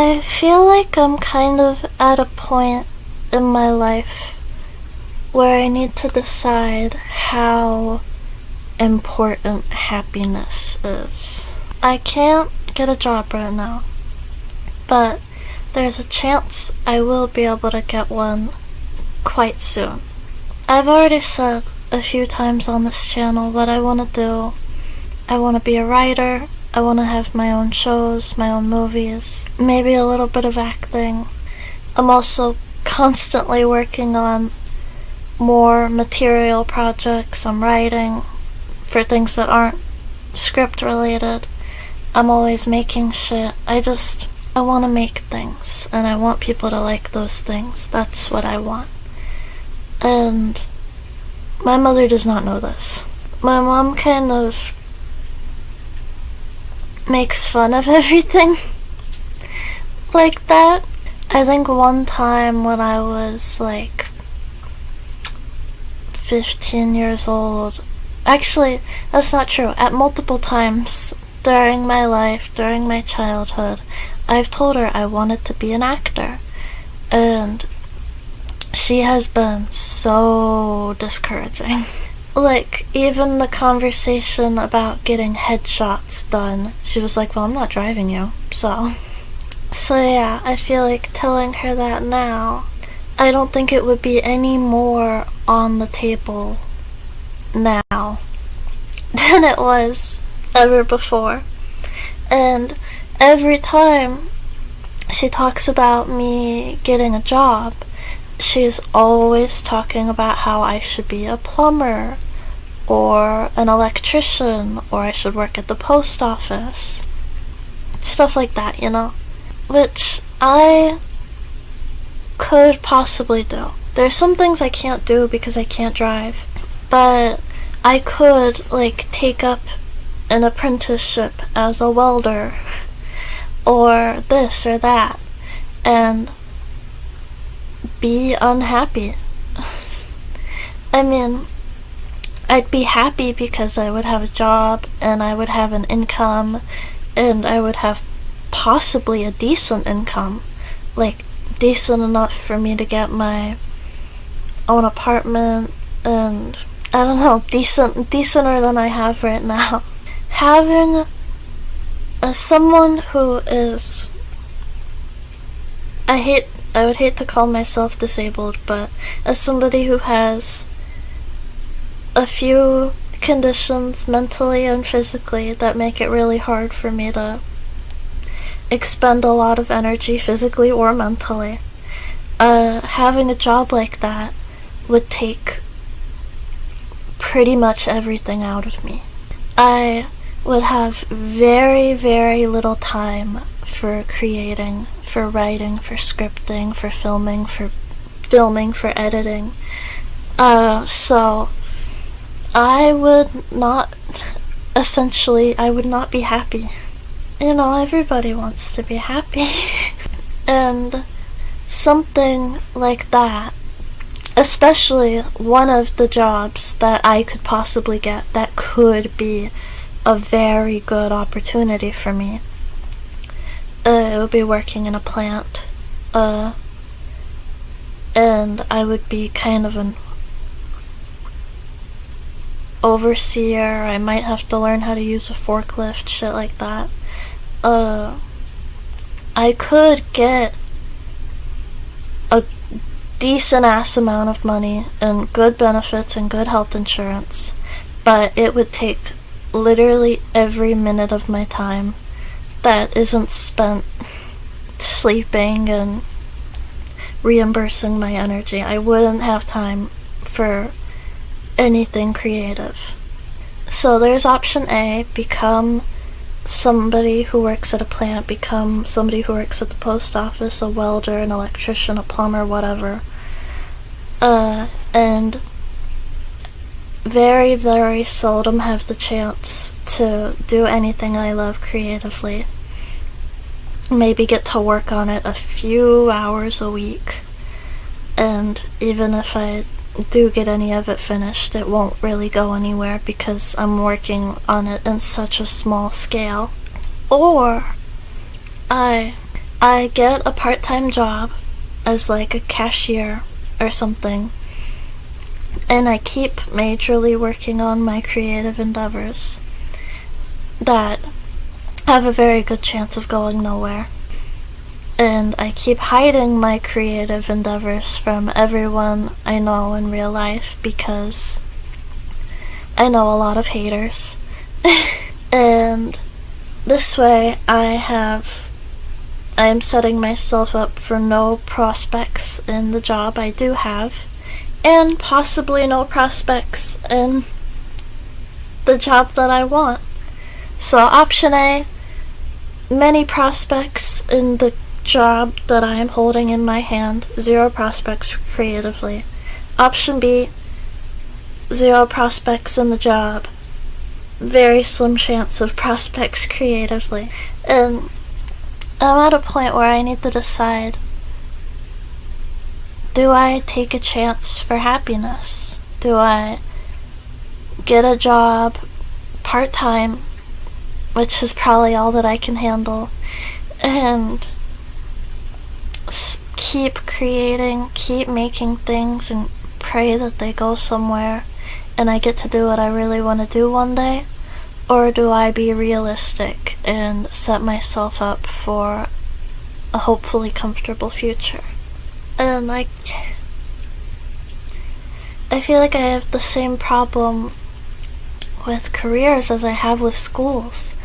I feel like I'm kind of at a point in my life where I need to decide how important happiness is. I can't get a job right now, but there's a chance I will be able to get one quite soon. I've already said a few times on this channel what I want to do. I want to be a writer. I want to have my own shows, my own movies, maybe a little bit of acting. I'm also constantly working on more material projects. I'm writing for things that aren't script related. I'm always making shit. I want to make things, and I want people to like those things. That's what I want. And my mother does not know this. My mom kind of makes fun of everything like that. I think one time when I was like 15 years old, actually that's not true, at multiple times during my life, during my childhood, I've told her I wanted to be an actor, and she has been so discouraging. Like, even the conversation about getting headshots done, she was like, well, I'm not driving you, so yeah, I feel like telling her that now, I don't think it would be any more on the table now than it was ever before. And every time she talks about me getting a job, she's always talking about how I should be a plumber or an electrician, or I should work at the post office. Stuff like that, you know? Which I could possibly do. There's some things I can't do because I can't drive, but I could, like, take up an apprenticeship as a welder, or this or that, and be unhappy. I mean, I'd be happy because I would have a job, and I would have an income, and I would have possibly a decent income, like decent enough for me to get my own apartment, and I don't know, decenter than I have right now. Having someone who is, I would hate to call myself disabled, but as somebody who has a few conditions mentally and physically that make it really hard for me to expend a lot of energy physically or mentally, having a job like that would take pretty much everything out of me. I would have very, very little time for creating, for writing, for scripting, for filming, for editing. So I would not be happy. You know, everybody wants to be happy. And something like that, especially one of the jobs that I could possibly get that could be a very good opportunity for me, it would be working in a plant, and I would be kind of an overseer. I might have to learn how to use a forklift, shit like that. I could get a decent ass amount of money and good benefits and good health insurance, but it would take literally every minute of my time that isn't spent sleeping and reimbursing my energy. I wouldn't have time for anything creative. So there's option A, become somebody who works at a plant, become somebody who works at the post office, a welder, an electrician, a plumber, whatever. And very, very seldom have the chance to do anything I love creatively. Maybe get to work on it a few hours a week. And even if I do get any of it finished, it won't really go anywhere because I'm working on it in such a small scale. Or I I get a part-time job as like a cashier or something, and I keep majorly working on my creative endeavors that have a very good chance of going nowhere. And I keep hiding my creative endeavors from everyone I know in real life because I know a lot of haters. And this way I am setting myself up for no prospects in the job I do have, and possibly no prospects in the job that I want. So option A, many prospects in the job that I am holding in my hand, 0 prospects creatively. Option B, 0 prospects in the job, very slim chance of prospects creatively. And I'm at a point where I need to decide, do I take a chance for happiness? Do I get a job part-time, which is probably all that I can handle, and keep creating, keep making things, and pray that they go somewhere and I get to do what I really want to do one day? Or do I be realistic and set myself up for a hopefully comfortable future? And I feel like I have the same problem with careers as I have with schools.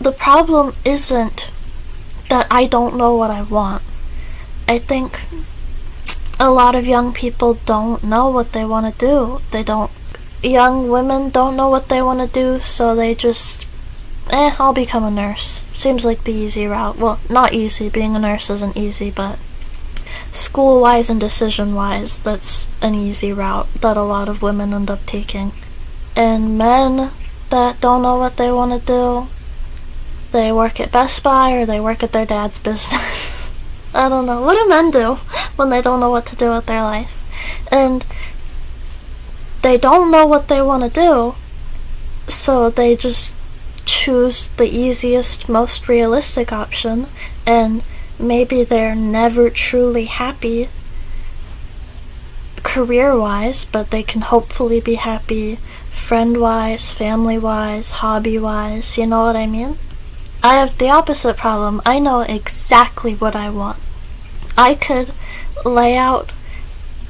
The problem isn't that I don't know what I want. I think a lot of young people don't know what they want to do. Young women don't know what they want to do, so they just, I'll become a nurse. Seems like the easy route. Well, not easy, being a nurse isn't easy, but school-wise and decision-wise, that's an easy route that a lot of women end up taking. And men that don't know what they want to do, they work at Best Buy or they work at their dad's business. I don't know. What do men do when they don't know what to do with their life? And they don't know what they want to do, so they just choose the easiest, most realistic option, and maybe they're never truly happy career-wise, but they can hopefully be happy friend-wise, family-wise, hobby-wise, you know what I mean? I have the opposite problem. I know exactly what I want. I could lay out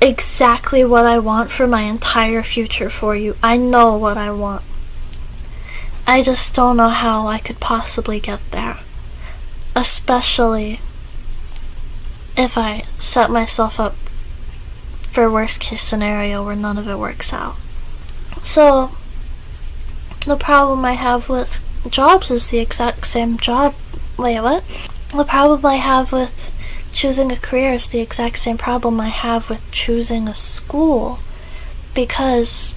exactly what I want for my entire future for you. I know what I want. I just don't know how I could possibly get there. Especially if I set myself up for a worst case scenario where none of it works out. So, the problem I have with jobs is the exact same job. Wait, what? The problem I have with choosing a career is the exact same problem I have with choosing a school, because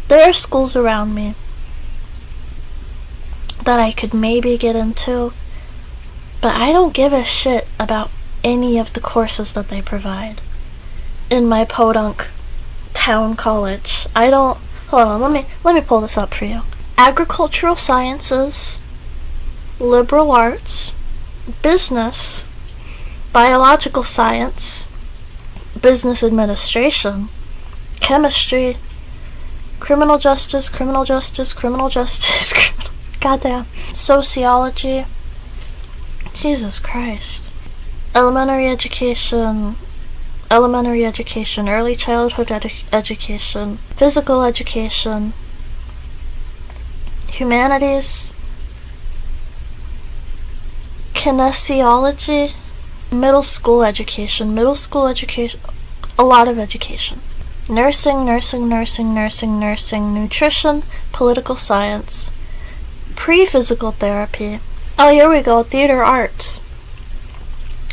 there are schools around me that I could maybe get into, but I don't give a shit about any of the courses that they provide in my podunk town college. I don't. Hold on, let me pull this up for you. Agricultural sciences, liberal arts, business, biological science, business administration, chemistry, criminal justice, goddamn, sociology, Jesus Christ, elementary education, early childhood education, physical education, humanities, kinesiology, middle school education, a lot of education. Nursing, nutrition, political science, pre-physical therapy. Oh, here we go, theater arts.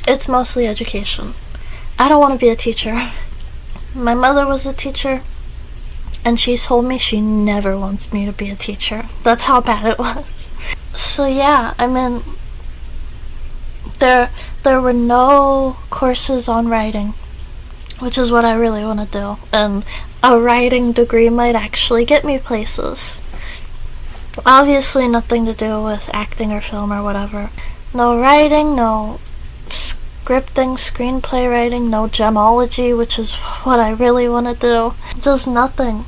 It's mostly education. I don't want to be a teacher. My mother was a teacher, and she told me she never wants me to be a teacher. That's how bad it was. So yeah, I mean, there were no courses on writing, which is what I really want to do, and a writing degree might actually get me places. Obviously nothing to do with acting or film or whatever. No writing, no scripting, screenplay writing, no gemology, which is what I really want to do. Just nothing.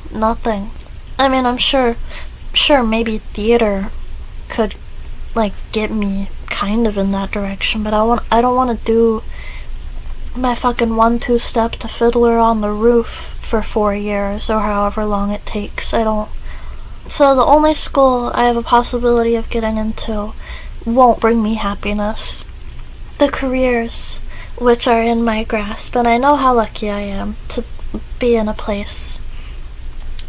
I mean, I'm sure maybe theater could, like, get me kind of in that direction, but I don't want to do my fucking 1-2 step to Fiddler on the Roof for 4 years, or however long it takes. I don't. So the only school I have a possibility of getting into won't bring me happiness. The careers which are in my grasp, and I know how lucky I am to be in a place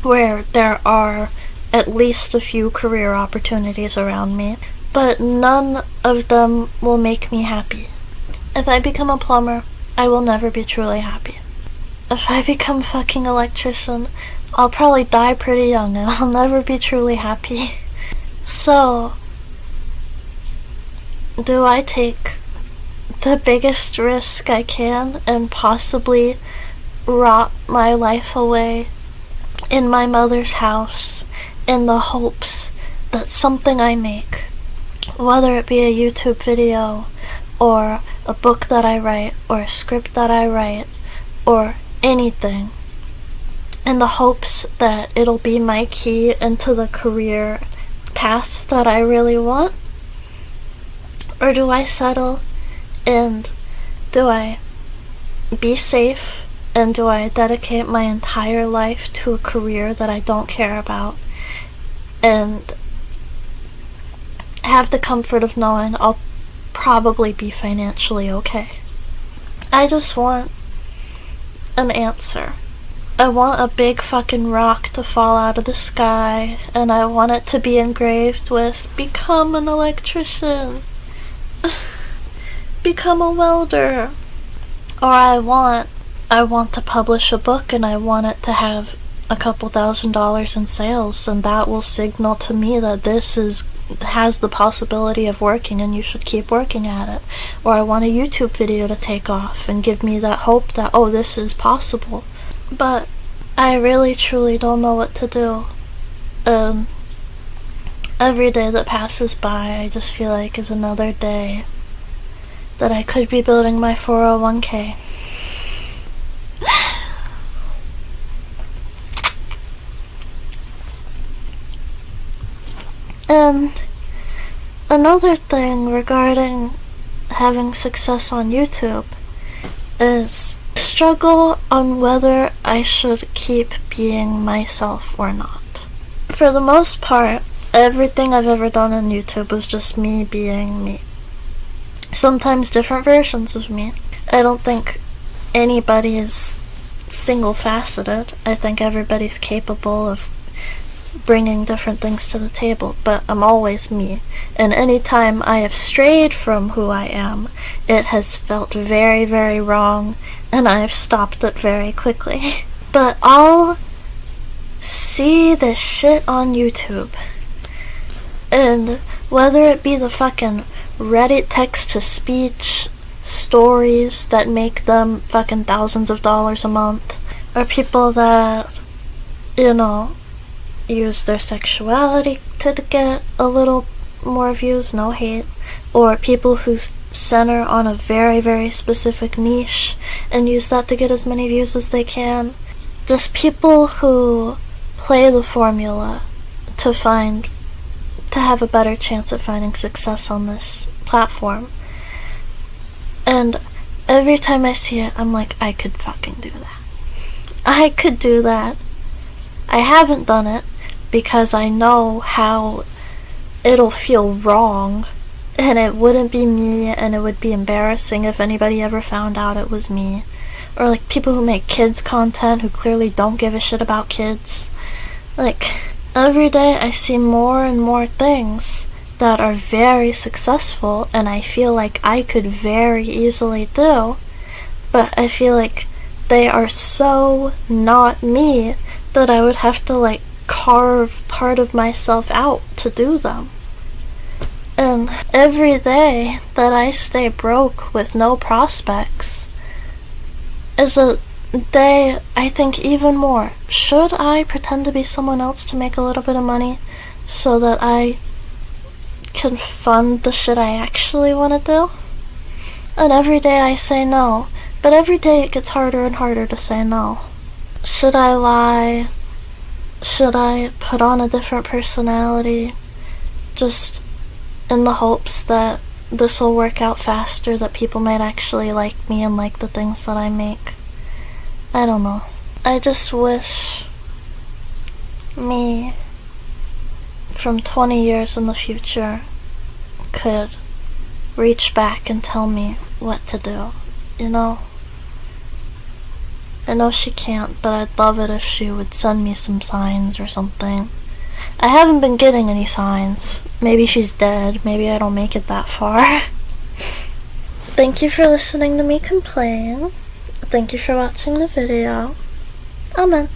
where there are at least a few career opportunities around me, but none of them will make me happy. If I become a plumber, I will never be truly happy. If I become a fucking electrician, I'll probably die pretty young and I'll never be truly happy. So, do I take the biggest risk I can and possibly rot my life away in my mother's house in the hopes that something I make, whether it be a YouTube video or a book that I write or a script that I write or anything, in the hopes that it'll be my key into the career path that I really want? Or do I settle and do I be safe and do I dedicate my entire life to a career that I don't care about and have the comfort of knowing I'll probably be financially okay? I just want an answer. I want a big fucking rock to fall out of the sky, and I want it to be engraved with, become an electrician, become a welder. Or I want to publish a book and I want it to have a couple $1,000s in sales, and that will signal to me that this has the possibility of working and you should keep working at it. Or I want a YouTube video to take off and give me that hope that, oh, this is possible. But I really truly don't know what to do. Every day that passes by, I just feel like is another day that I could be building my 401k. And another thing regarding having success on YouTube is struggle on whether I should keep being myself or not. For the most part, everything I've ever done on YouTube was just me being me. Sometimes different versions of me. I don't think anybody is single-faceted. I think everybody's capable of bringing different things to the table, but I'm always me. And any time I have strayed from who I am, it has felt very, very wrong, and I've stopped it very quickly. But I'll see this shit on YouTube, and whether it be the fucking Reddit text-to-speech stories that make them fucking thousands of dollars a month, or people that, use their sexuality to get a little more views, no hate, or people who center on a very, very specific niche and use that to get as many views as they can. Just people who play the formula to have a better chance at finding success on this platform. And every time I see it, I'm like, I could fucking do that. I could do that. I haven't done it because I know how it'll feel wrong, and it wouldn't be me, and it would be embarrassing if anybody ever found out it was me. Or like people who make kids content who clearly don't give a shit about kids. Like, every day I see more and more things that are very successful and I feel like I could very easily do, but I feel like they are so not me that I would have to carve part of myself out to do them. And every day that I stay broke with no prospects is a day I think even more, should I pretend to be someone else to make a little bit of money so that I can fund the shit I actually want to do. And every day I say no, but every day it gets harder and harder to say no. Should I lie? Should I put on a different personality just in the hopes that this will work out faster, that people might actually like me and like the things that I make? I don't know. I just wish me from 20 years in the future could reach back and tell me what to do, you know? I know she can't, but I'd love it if she would send me some signs or something. I haven't been getting any signs. Maybe she's dead. Maybe I don't make it that far. Thank you for listening to me complain. Thank you for watching the video. Amen.